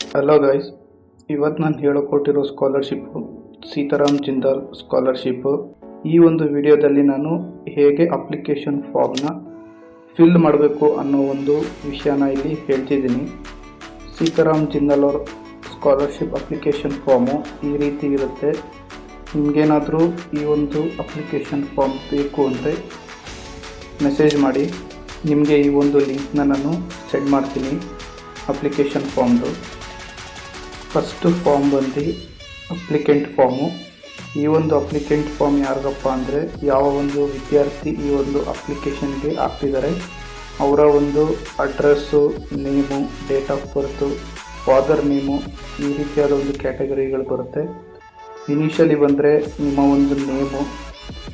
Hello guys, ಇವತ್ತು ನಾನು ಹೇಳಕೊಟ್ಟಿರೋ scholarship Sitaram Jindal scholarship. ಈ ಒಂದು ವಿಡಿಯೋದಲ್ಲಿ ನಾನು ಹೇಗೆ ಅಪ್ಲಿಕೇಶನ್ ಫಾರ್ಮ್ನ ಫಿಲ್ ಮಾಡಬೇಕು ಅನ್ನೋ ಒಂದು ವಿಷಯನ ಇಲ್ಲಿ ಹೇಳ್ತಿದ್ದೀನಿ. ಸೀತಾರಾಮ್ ಜಿಂದಾಲ್ ಅವ್ರ ಸ್ಕಾಲರ್ಶಿಪ್ ಅಪ್ಲಿಕೇಶನ್ ಫಾರ್ಮು ಈ ರೀತಿ ಇರುತ್ತೆ. ನಿಮಗೇನಾದರೂ ಈ ಒಂದು ಅಪ್ಲಿಕೇಶನ್ ಫಾರ್ಮ್ ಬೇಕು ಅಂದರೆ ಮೆಸೇಜ್ ಮಾಡಿ, ನಿಮಗೆ ಈ ಒಂದು ಲಿಂಕ್ನ ನಾನು ಸೆಂಡ್ ಮಾಡ್ತೀನಿ ಅಪ್ಲಿಕೇಶನ್ ಫಾರ್ಮ್ದು. ಫಸ್ಟು ಫಾರ್ಮ್ ಬಂದು ಅಪ್ಲಿಕೆಂಟ್ ಫಾರ್ಮು. ಈ ಒಂದು ಅಪ್ಲಿಕೆಂಟ್ ಫಾರ್ಮ್ ಯಾರಿಗಪ್ಪ ಅಂದರೆ, ಯಾವ ಒಂದು ವಿದ್ಯಾರ್ಥಿ ಈ ಒಂದು ಅಪ್ಲಿಕೇಶನ್ಗೆ ಹಾಕ್ತಿದ್ದಾರೆ ಅವರ ಒಂದು address, name, date of birth, father name, ಈ ರೀತಿಯಾದ ಒಂದು ಕ್ಯಾಟಗರಿಗಳು ಬರುತ್ತೆ. ಇನಿಷಿಯಲಿ ಬಂದರೆ ನಿಮ್ಮ ಒಂದು ನೇಮು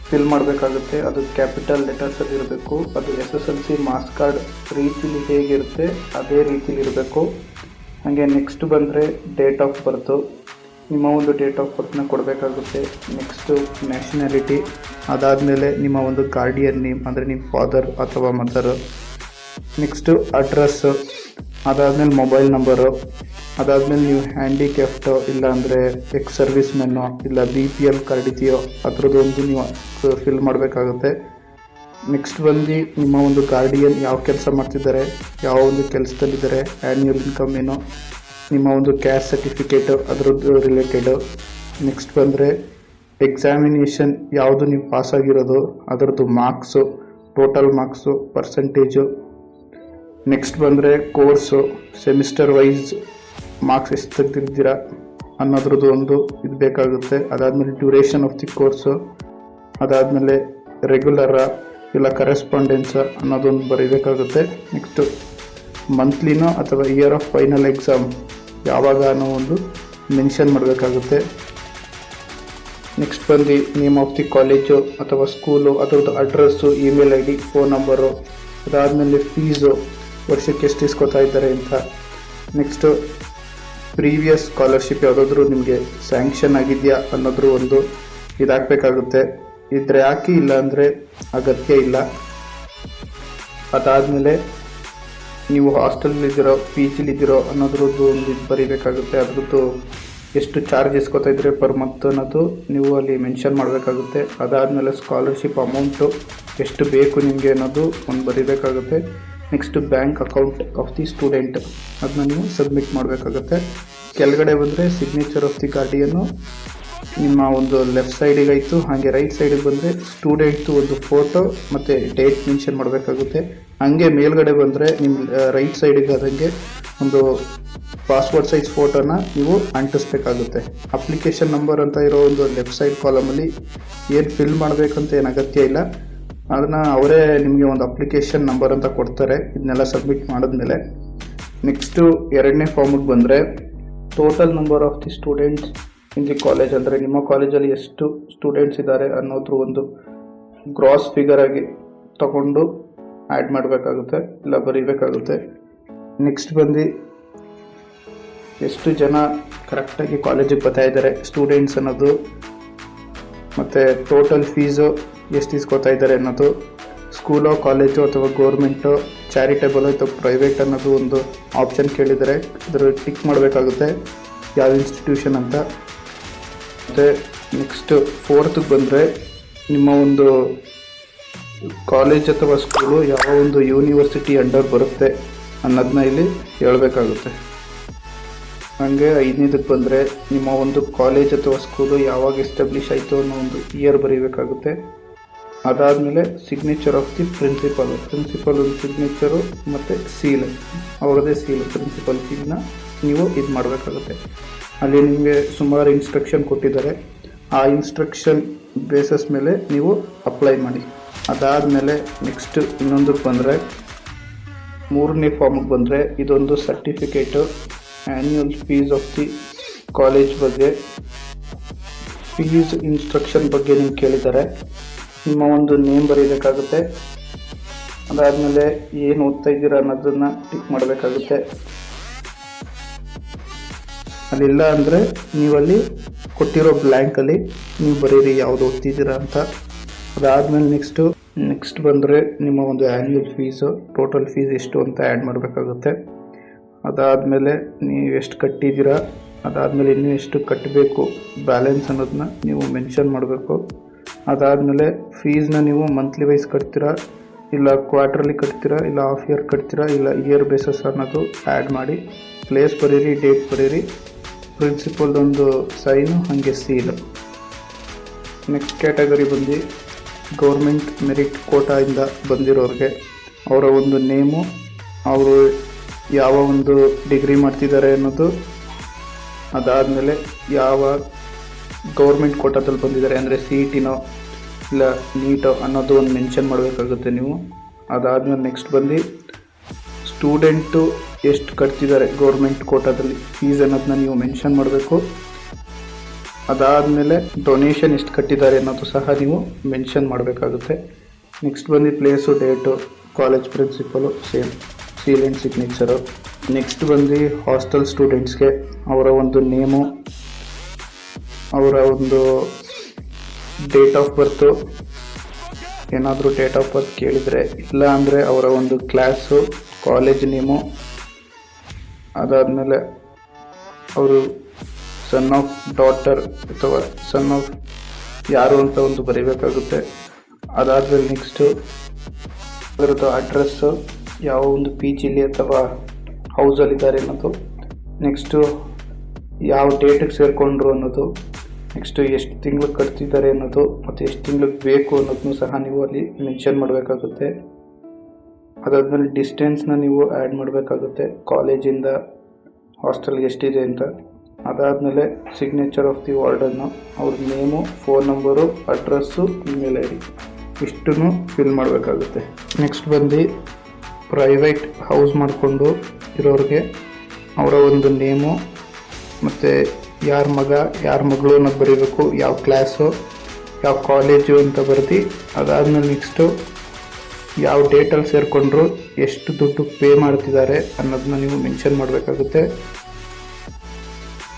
ಫಿಲ್ ಮಾಡಬೇಕಾಗುತ್ತೆ. ಅದು ಕ್ಯಾಪಿಟಲ್ ಲೆಟರ್ಸಲ್ಲಿ ಇರಬೇಕು. ಅದು SSLC ಮಾರ್ಕ್ಸ್ ಕಾರ್ಡ್ ರೀತಿಲಿ ಹೇಗಿರುತ್ತೆ ಅದೇ ರೀತಿಲಿ ಇರಬೇಕು. ಹಾಗೆ ನೆಕ್ಸ್ಟ್ ಬಂದರೆ ಡೇಟ್ ಆಫ್ ಬರ್ತು, ನಿಮ್ಮ ಒಂದು ಡೇಟ್ ಆಫ್ ಬರ್ತನ್ನ ಕೊಡಬೇಕಾಗುತ್ತೆ. ನೆಕ್ಸ್ಟು ನ್ಯಾಷನಾಲಿಟಿ, ಅದಾದಮೇಲೆ ನಿಮ್ಮ ಒಂದು ಗಾರ್ಡಿಯನ್ ನೇಮ್ ಅಂದರೆ ನಿಮ್ಮ ಫಾದರ್ ಅಥವಾ ಮದರ್. ನೆಕ್ಸ್ಟು ಅಡ್ರೆಸ್ಸು, ಅದಾದಮೇಲೆ ಮೊಬೈಲ್ ನಂಬರು, ಅದಾದಮೇಲೆ ನೀವು ಹ್ಯಾಂಡಿಕ್ಯಾಪ್ಟೋ ಇಲ್ಲ ಅಂದರೆ ಎಕ್ಸ್ ಸರ್ವಿಸ್ ಮೆನ್ನೋ ಇಲ್ಲ BPL ಕಾರ್ಡ್ ಇದೆಯೋ ಅದರದ್ದೊಂದು ನೀವು ಫಿಲ್ ಮಾಡಬೇಕಾಗುತ್ತೆ. ನೆಕ್ಸ್ಟ್ ಬಂದು ನಿಮ್ಮ ಒಂದು ಗಾರ್ಡಿಯನ್ ಯಾವ ಕೆಲಸ ಮಾಡ್ತಿದ್ದಾರೆ, ಯಾವ ಒಂದು ಕೆಲಸದಲ್ಲಿದ್ದಾರೆ, ಆ್ಯನ್ಯುವಲ್ ಇನ್ಕಮ್ ಏನು, ನಿಮ್ಮ ಒಂದು ಕ್ಯಾಸ್ಟ್ ಸರ್ಟಿಫಿಕೇಟು ಅದರದ್ದು ರಿಲೇಟೆಡು. ನೆಕ್ಸ್ಟ್ ಬಂದರೆ ಎಕ್ಸಾಮಿನೇಷನ್ ಯಾವುದು ನೀವು ಪಾಸಾಗಿರೋದು ಅದರದ್ದು marks, total marks, percentage. Next ಬಂದರೆ ಕೋರ್ಸು, ಸೆಮಿಸ್ಟರ್ ವೈಸ್ ಮಾರ್ಕ್ಸ್ ಎಷ್ಟು ತೆಗೆದಿದ್ದೀರಾ ಅನ್ನೋದ್ರದ್ದು ಒಂದು ಇದು ಬೇಕಾಗುತ್ತೆ. ಅದಾದಮೇಲೆ ಡ್ಯೂರೇಷನ್ ಆಫ್ ದಿ ಕೋರ್ಸು, ಅದಾದಮೇಲೆ ರೆಗ್ಯುಲರ ಇಲ್ಲ ಕರೆಸ್ಪಾಂಡೆನ್ಸ ಅನ್ನೋದೊಂದು ಬರೀಬೇಕಾಗುತ್ತೆ. ನೆಕ್ಸ್ಟು ಮಂತ್ಲಿನೋ ಅಥವಾ ಇಯರ್ ಆಫ್ ಫೈನಲ್ ಎಕ್ಸಾಮ್ ಯಾವಾಗ ಅನ್ನೋ ಒಂದು ಮೆನ್ಷನ್ ಮಾಡಬೇಕಾಗುತ್ತೆ. ನೆಕ್ಸ್ಟ್ ಬಂದು ನೇಮ್ ಆಫ್ ದಿ ಕಾಲೇಜು ಅಥವಾ ಸ್ಕೂಲು, ಅದರದ್ದು address, email ID, phone number. ಅದಾದಮೇಲೆ ಫೀಸು, ವರ್ಷಕ್ಕೆ ಎಷ್ಟು ಇಸ್ಕೊತಾ ಇದ್ದಾರೆ ಅಂತ. ನೆಕ್ಸ್ಟು ಪ್ರೀವಿಯಸ್ ಸ್ಕಾಲರ್ಶಿಪ್ ಯಾವುದಾದ್ರೂ ನಿಮಗೆ ಸ್ಯಾಂಕ್ಷನ್ ಆಗಿದೆಯಾ ಅನ್ನೋದ್ರ ಒಂದು ಇದಾಗಬೇಕಾಗುತ್ತೆ. ಇದ್ರೆ ಹಾಕಿ, ಇಲ್ಲ ಅಂದರೆ ಅಗತ್ಯ ಇಲ್ಲ. ಅದಾದಮೇಲೆ ನೀವು ಹಾಸ್ಟೆಲಲ್ಲಿದ್ದೀರೋ PGಲಿದ್ದೀರೋ ಅನ್ನೋದ್ರದ್ದು ಒಂದು ಇದು ಬರೀಬೇಕಾಗುತ್ತೆ. ಅದ್ರದ್ದು ಎಷ್ಟು ಚಾರ್ಜ್ ಇಸ್ಕೊತಾ ಇದ್ರೆ ಪರ್ ಮಂತ್ ಅನ್ನೋದು ನೀವು ಅಲ್ಲಿ ಮೆನ್ಷನ್ ಮಾಡಬೇಕಾಗುತ್ತೆ. ಅದಾದಮೇಲೆ ಸ್ಕಾಲರ್ಶಿಪ್ ಅಮೌಂಟು ಎಷ್ಟು ಬೇಕು ನಿಮಗೆ ಅನ್ನೋದು ಒಂದು ಬರೀಬೇಕಾಗುತ್ತೆ. Next bank account of the student, ಅದನ್ನ ನೀವು ಸಬ್ಮಿಟ್ ಮಾಡಬೇಕಾಗುತ್ತೆ. ಕೆಳಗಡೆ ಬಂದರೆ ಸಿಗ್ನೇಚರ್ ಆಫ್ ದಿ ಗಾರ್ಡಿಯನ್ನು ನಿಮ್ಮ ಒಂದು ಲೆಫ್ಟ್ ಸೈಡಿಗೆ ಆಯಿತು. ಹಾಗೆ ರೈಟ್ ಸೈಡಿಗೆ ಬಂದರೆ ಸ್ಟೂಡೆಂಟ್ದು ಒಂದು ಫೋಟೋ ಮತ್ತು ಡೇಟ್ ಮೆನ್ಷನ್ ಮಾಡಬೇಕಾಗುತ್ತೆ. ಹಾಗೆ ಮೇಲ್ಗಡೆ ಬಂದರೆ ನಿಮ್ಮ ರೈಟ್ ಸೈಡಿಗೆ ಆದಂಗೆ ಒಂದು ಪಾಸ್ಪೋರ್ಟ್ ಸೈಜ್ ಫೋಟೋನ ನೀವು ಅಂಟಿಸ್ಬೇಕಾಗುತ್ತೆ. ಅಪ್ಲಿಕೇಶನ್ ನಂಬರ್ ಅಂತ ಇರೋ ಒಂದು ಲೆಫ್ಟ್ ಸೈಡ್ ಕಾಲಮಲ್ಲಿ ಏನು ಫಿಲ್ ಮಾಡಬೇಕಂತ ಏನು ಅಗತ್ಯ ಇಲ್ಲ, ಅದನ್ನು ಅವರೇ ನಿಮಗೆ ಒಂದು ಅಪ್ಲಿಕೇಶನ್ ನಂಬರ್ ಅಂತ ಕೊಡ್ತಾರೆ. ಇದನ್ನೆಲ್ಲ ಸಬ್ಮಿಟ್ ಮಾಡಿದ್ಮೇಲೆ ನೆಕ್ಸ್ಟು ಎರಡನೇ ಫಾರ್ಮಿಗೆ ಬಂದರೆ total number of the students in the college, ಅಂದರೆ ನಿಮ್ಮ ಕಾಲೇಜಲ್ಲಿ ಎಷ್ಟು ಸ್ಟೂಡೆಂಟ್ಸ್ ಇದ್ದಾರೆ ಅನ್ನೋದ್ರ ಒಂದು ಗ್ರಾಸ್ ಫಿಗರ್ ಆಗಿ ತಗೊಂಡು ಆ್ಯಡ್ ಮಾಡಬೇಕಾಗುತ್ತೆ, ಇಲ್ಲ ಬರೀಬೇಕಾಗುತ್ತೆ. ನೆಕ್ಸ್ಟ್ ಬಂದು ಎಷ್ಟು ಜನ ಕರೆಕ್ಟಾಗಿ ಕಾಲೇಜಿಗೆ ಬರ್ತಾ ಇದ್ದಾರೆ ಸ್ಟೂಡೆಂಟ್ಸ್ ಅನ್ನೋದು, ಮತ್ತು ಟೋಟಲ್ ಫೀಸು ಎಷ್ಟು ಇಸ್ಕೊತಾ ಇದ್ದಾರೆ ಅನ್ನೋದು, ಸ್ಕೂಲೋ ಕಾಲೇಜು ಅಥವಾ ಗೌರ್ಮೆಂಟು, ಚಾರಿಟೇಬಲ್ ಅಥವಾ ಪ್ರೈವೇಟ್ ಅನ್ನೋದು ಒಂದು ಆಪ್ಷನ್ ಕೇಳಿದರೆ ಅದರ ಟಿಕ್ ಮಾಡಬೇಕಾಗುತ್ತೆ ಯಾವ ಇನ್ಸ್ಟಿಟ್ಯೂಷನ್ ಅಂತ. ಮತ್ತು ನೆಕ್ಸ್ಟ್ ಫೋರ್ತ್ಗೆ ಬಂದರೆ ನಿಮ್ಮ ಒಂದು ಕಾಲೇಜ್ ಅಥವಾ ಸ್ಕೂಲು ಯಾವ ಒಂದು ಯೂನಿವರ್ಸಿಟಿ ಅಂಡರ್ ಬರುತ್ತೆ ಅನ್ನೋದನ್ನ ಇಲ್ಲಿ ಹೇಳಬೇಕಾಗುತ್ತೆ. ಹಾಗೆ ಐದನೇದಕ್ಕೆ ಬಂದರೆ ನಿಮ್ಮ ಒಂದು ಕಾಲೇಜ್ ಅಥವಾ ಸ್ಕೂಲು ಯಾವಾಗ ಎಸ್ಟಾಬ್ಲಿಷ್ ಆಯಿತು ಅನ್ನೋ ಒಂದು ಇಯರ್ ಬರೀಬೇಕಾಗುತ್ತೆ. ಅದಾದಮೇಲೆ ಸಿಗ್ನೇಚರ್ ಆಫ್ ದಿ ಪ್ರಿನ್ಸಿಪಲ್ ಒಂದು ಸಿಗ್ನೇಚರು ಮತ್ತು ಸೀಲ್, ಅವ್ರದ್ದೇ ಸೀಲ್, ಪ್ರಿನ್ಸಿಪಲ್ ಸೀಲ್ನ ನೀವು ಇದು ಮಾಡಬೇಕಾಗುತ್ತೆ. ಅಲ್ಲಿ ನಿಮಗೆ ಸುಮಾರು ಇನ್ಸ್ಟ್ರಕ್ಷನ್ ಕೊಟ್ಟಿದ್ದಾರೆ, ಆ ಇನ್ಸ್ಟ್ರಕ್ಷನ್ ಬೇಸಸ್ ಮೇಲೆ ನೀವು ಅಪ್ಲೈ ಮಾಡಿ. ಅದಾದಮೇಲೆ ನೆಕ್ಸ್ಟ್ ಇನ್ನೊಂದಕ್ಕೆ ಬಂದರೆ ಮೂರನೇ ಫಾರ್ಮಿಗೆ ಬಂದರೆ ಇದೊಂದು certificate, annual fees of the college ಬಗ್ಗೆ, ಫೀಸ್ ಇನ್ಸ್ಟ್ರಕ್ಷನ್ ಬಗ್ಗೆ ನೀವು ಕೇಳಿದ್ದಾರೆ. ನಿಮ್ಮ ಒಂದು ನೇಮ್ ಬರೀಬೇಕಾಗುತ್ತೆ. ಅದಾದಮೇಲೆ ಏನು ಓದ್ತಾ ಇದ್ದೀರಾ ಅನ್ನೋದನ್ನು ಟಿಕ್ ಮಾಡಬೇಕಾಗುತ್ತೆ. ಅಲ್ಲಿಲ್ಲ ಅಂದರೆ ನೀವಲ್ಲಿ ಕೊಟ್ಟಿರೋ ಬ್ಲ್ಯಾಂಕಲ್ಲಿ ನೀವು ಬರೀರಿ ಯಾವುದು ಓದ್ತಿದ್ದೀರಾ ಅಂತ. ಅದಾದಮೇಲೆ ನೆಕ್ಸ್ಟ್ ಬಂದರೆ ನಿಮ್ಮ ಒಂದು ಆ್ಯನ್ಯುವಲ್ ಫೀಸು, ಟೋಟಲ್ ಫೀಸ್ ಎಷ್ಟು ಅಂತ ಆ್ಯಡ್ ಮಾಡಬೇಕಾಗುತ್ತೆ. ಅದಾದಮೇಲೆ ನೀವು ಎಷ್ಟು ಕಟ್ಟಿದ್ದೀರಾ, ಅದಾದಮೇಲೆ ಇನ್ನೂ ಎಷ್ಟು ಕಟ್ಟಬೇಕು ಬ್ಯಾಲೆನ್ಸ್ ಅನ್ನೋದನ್ನ ನೀವು ಮೆನ್ಷನ್ ಮಾಡಬೇಕು. ಅದಾದಮೇಲೆ ಫೀಸ್ನ ನೀವು ಮಂತ್ಲಿ ವೈಸ್ ಕಟ್ತೀರಾ, ಇಲ್ಲ ಕ್ವಾರ್ಟರ್ಲಿ ಕಟ್ತೀರಾ, ಇಲ್ಲ ಹಾಫ್ ಇಯರ್ ಕಟ್ತೀರಾ, ಇಲ್ಲ ಇಯರ್ ಬೇಸಸ್ ಅನ್ನೋದು ಆ್ಯಡ್ ಮಾಡಿ ಪ್ಲೇಸ್ ಬರೀರಿ, ಡೇಟ್ ಬರೀರಿ, ಪ್ರಿನ್ಸಿಪಲ್ದೊಂದು ಸೈನು ಹಾಗೆ ಸೀಲು. ನೆಕ್ಸ್ಟ್ ಕ್ಯಾಟಗರಿ ಬಂದು ಗೌರ್ಮೆಂಟ್ ಮೆರಿಟ್ ಕೋಟಾಯಿಂದ ಬಂದಿರೋರಿಗೆ ಅವರ ಒಂದು ನೇಮು, ಅವರು ಯಾವ ಒಂದು ಡಿಗ್ರಿ ಮಾಡ್ತಿದ್ದಾರೆ ಅನ್ನೋದು, ಅದಾದಮೇಲೆ ಯಾವ ಗೌರ್ಮೆಂಟ್ ಕೋಟಾದಲ್ಲಿ ಬಂದಿದ್ದಾರೆ ಅಂದರೆ CETನೋ ಇಲ್ಲ ನೀಟೋ ಅನ್ನೋದು ಒಂದು ಮೆನ್ಷನ್ ಮಾಡಬೇಕಾಗುತ್ತೆ ನೀವು. ಅದಾದಮೇಲೆ ನೆಕ್ಸ್ಟ್ ಬಂದು ಸ್ಟೂಡೆಂಟು ಎಷ್ಟು ಕಟ್ತಿದ್ದಾರೆ ಗೌರ್ಮೆಂಟ್ ಕೋಟಾದಲ್ಲಿ ಫೀಸ್ ಅನ್ನೋದನ್ನ ನೀವು ಮೆನ್ಷನ್ ಮಾಡಬೇಕು. ಅದಾದಮೇಲೆ ಡೊನೇಷನ್ ಎಷ್ಟು ಕಟ್ಟಿದ್ದಾರೆ ಅನ್ನೋದು ಸಹ ನೀವು ಮೆನ್ಷನ್ ಮಾಡಬೇಕಾಗುತ್ತೆ. ನೆಕ್ಸ್ಟ್ ಬಂದು place, date, college principal same seal and signature. Next ಬಂದು ಹಾಸ್ಟೆಲ್ ಸ್ಟೂಡೆಂಟ್ಸ್ಗೆ ಅವರ ಒಂದು ನೇಮು, ಅವರ ಒಂದು ಡೇಟ್ ಆಫ್ ಬರ್ತು, ಏನಾದರೂ ಡೇಟ್ ಆಫ್ ಬರ್ತ್ ಕೇಳಿದರೆ, ಇಲ್ಲ ಅಂದರೆ ಅವರ ಒಂದು ಕ್ಲಾಸು, ಕಾಲೇಜ್ ನೇಮು, ಅದಾದಮೇಲೆ ಅವರು ಸನ್ ಆಫ್ ಡಾಟರ್ ಅಥವಾ ಸನ್ ಆಫ್ ಯಾರು ಅಂತ ಒಂದು ಬರೀಬೇಕಾಗುತ್ತೆ. ಅದಾದಮೇಲೆ ನೆಕ್ಸ್ಟು ಅದರದ್ದು ಅಡ್ರೆಸ್ಸು, ಯಾವ ಒಂದು PGಲಿ ಅಥವಾ ಹೌಸಲ್ಲಿದ್ದಾರೆ ಅನ್ನೋದು, ನೆಕ್ಸ್ಟು ಯಾವ ಡೇಟಿಗೆ ಸೇರಿಕೊಂಡ್ರು ಅನ್ನೋದು, ನೆಕ್ಸ್ಟು ಎಷ್ಟು ತಿಂಗ್ಳಿಗೆ ಕಟ್ತಿದ್ದಾರೆ ಅನ್ನೋದು, ಮತ್ತು ಎಷ್ಟು ತಿಂಗ್ಳಿಗೆ ಬೇಕು ಅನ್ನೋದನ್ನು ಸಹ ನೀವು ಅಲ್ಲಿ ಮೆನ್ಷನ್ ಮಾಡಬೇಕಾಗುತ್ತೆ. ಅದಾದಮೇಲೆ ಡಿಸ್ಟೆನ್ಸ್ನ ನೀವು ಆ್ಯಡ್ ಮಾಡಬೇಕಾಗುತ್ತೆ, ಕಾಲೇಜಿಂದ ಹಾಸ್ಟೆಲ್ಗೆ ಎಷ್ಟಿದೆ ಅಂತ. ಅದಾದಮೇಲೆ ಸಿಗ್ನೇಚರ್ ಆಫ್ ದಿ ವಾರ್ಡನ್ನು, ಅವ್ರ name, phone number, address, email ID ಇಷ್ಟನ್ನು ಫಿಲ್ ಮಾಡಬೇಕಾಗುತ್ತೆ. ನೆಕ್ಸ್ಟ್ ಬಂದು ಪ್ರೈವೇಟ್ ಹೌಸ್ ಮಾಡಿಕೊಂಡು ಇರೋರಿಗೆ ಅವರ ಒಂದು ನೇಮು, ಮತ್ತು ಯಾರ ಮಗ ಯಾರ ಮಗಳು ಅನ್ನೋದು ಬರೀಬೇಕು, ಯಾವ ಕ್ಲಾಸು, ಯಾವ ಕಾಲೇಜು ಅಂತ ಬರೆದು. ಅದಾದಮೇಲೆ ನೆಕ್ಸ್ಟು ಯಾವ ಡೇಟಲ್ಲಿ ಸೇರಿಕೊಂಡ್ರು, ಎಷ್ಟು ದುಡ್ಡು ಪೇ ಮಾಡ್ತಿದ್ದಾರೆ ಅನ್ನೋದನ್ನ ನೀವು ಮೆನ್ಷನ್ ಮಾಡಬೇಕಾಗುತ್ತೆ.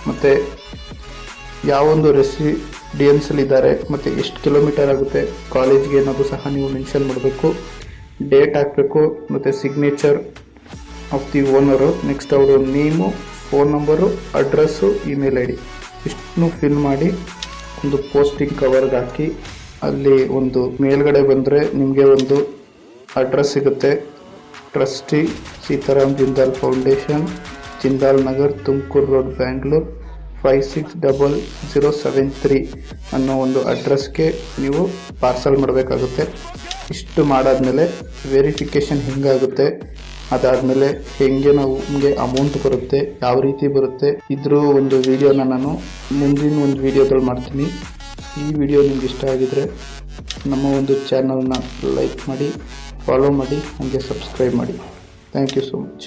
ಮತ್ತು ಯಾವೊಂದು ರೆಸಿಡೆನ್ಸಲ್ಲಿದ್ದಾರೆ ಮತ್ತು ಎಷ್ಟು ಕಿಲೋಮೀಟರ್ ಆಗುತ್ತೆ ಕಾಲೇಜ್ಗೆ ಅನ್ನೋದು ಸಹ ನೀವು ಮೆನ್ಷನ್ ಮಾಡಬೇಕು. ಡೇಟ್ ಹಾಕಬೇಕು ಮತ್ತು signature of the owner, next ಅವರು name, phone number, address, email ID ಇಷ್ಟನ್ನು ಫಿಲ್ ಮಾಡಿ ಒಂದು ಪೋಸ್ಟಿಂಗ್ ಕವರ್ಗೆ ಹಾಕಿ, ಅಲ್ಲಿ ಒಂದು ಮೇಲ್ಗಡೆ ಬಂದರೆ ನಿಮಗೆ ಒಂದು ಅಡ್ರೆಸ್ ಸಿಗುತ್ತೆ, trustee Sitaram Jindal foundation, Jindal Nagar, Tumakuru road, Bangalore 560073 ಅನ್ನೋ ಒಂದು ಅಡ್ರೆಸ್ಗೆ ನೀವು ಪಾರ್ಸಲ್ ಮಾಡಬೇಕಾಗುತ್ತೆ. ಇಷ್ಟು ಮಾಡಾದಮೇಲೆ ವೆರಿಫಿಕೇಷನ್ ಹೆಂಗಾಗುತ್ತೆ, ಅದಾದಮೇಲೆ ಹೆಂಗೆ ನಮಗೆ ಅಮೌಂಟ್ ಬರುತ್ತೆ, ಯಾವ ರೀತಿ ಬರುತ್ತೆ, ಇದ್ರ ಒಂದು ವಿಡಿಯೋನ ನಾನು ಮುಂದಿನ ಒಂದು ವಿಡಿಯೋದಲ್ಲಿ ಮಾಡ್ತೀನಿ. ಈ ವಿಡಿಯೋ ನಿಮ್ಗೆ ಇಷ್ಟ ಆಗಿದರೆ ನಮ್ಮ ಒಂದು ಚಾನಲ್ನ ಲೈಕ್ ಮಾಡಿ, ಫಾಲೋ ಮಾಡಿ, ಹಾಗೆ ಸಬ್ಸ್ಕ್ರೈಬ್ ಮಾಡಿ. Thank you so much.